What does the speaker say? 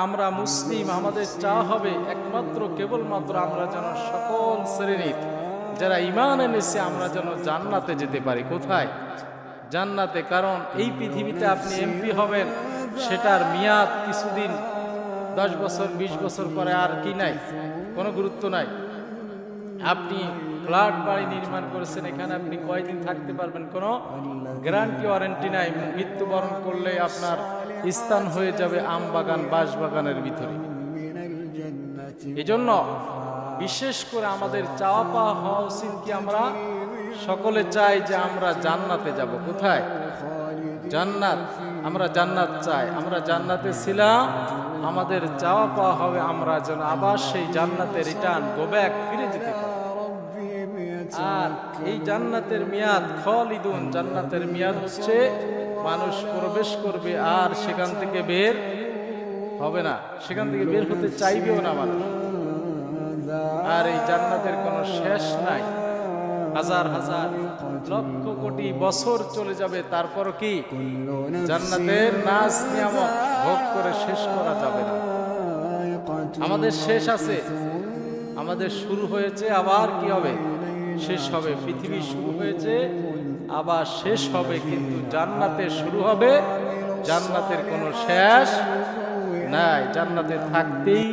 আমরা মুসলিম, আমাদের চাওয়া হবে একমাত্র কেবলমাত্র আমরা যেন সকল শ্রেণীর যারা ঈমান এনেছে আমরা যেন জান্নাতে যেতে পারি। কোথায়? জান্নাতে। কারণ এই পৃথিবীতে আপনি এমপি হবেন, সেটার মেয়াদ কিছুদিন, 10 বছর 20 বছর পরে আর কি নাই, কোনো গুরুত্ব নাই। আপনি ফ্ল্যাট বাড়ি নির্মাণ করেছেন, এখানে আপনি কয়দিন থাকতে পারবেন কোনো গ্যারান্টি ওয়ারেন্টি নাই। মৃত্যুবরণ করলে আপনার স্থান হয়ে যাবে আম বাগান বাঁশ বাগানের ভিতরে। এজন্য বিশেষ করে আমাদের চাওয়া পাওয়া হওয়া উচিত কি, আমরা সকলে চাই যে আমরা জান্নাতে যাব। কোথায়? জান্নাত। আমরা জান্নাত চাই, আমরা জান্নাতে ছিলাম, আমাদের চাওয়া পাওয়া হবে আমরা যেন আবার সেই জান্নাতে রিটার্ন গো ব্যাক, ফিরে যেতে পারি। আর এই জান্নাতের মেয়াদ খালিদুন, জান্নাতের মেয়াদ হচ্ছে মানুষ প্রবেশ করবে আর সেখান থেকে বের হবে না, সেখান থেকে বের হতে চাইবেও না মানুষ। আর এই জান্নাতের কোনো শেষ নাই, হাজার হাজার লক্ষ কোটি বছর চলে যাবে, তারপরও কি জান্নাতের নাজ নিয়ামত ভোগ করে শেষ করা যাবে না। আমাদের শেষ আছে, আমাদের শুরু হয়েছে, আবার কি হবে? শেষ হবে। পৃথিবী শুরু হয়েছে, আবার শেষ হবে, কিন্তু জান্নাতে শুরু হবে, জান্নাতের কোনো শেষ নাই, জান্নাতে থাকতেই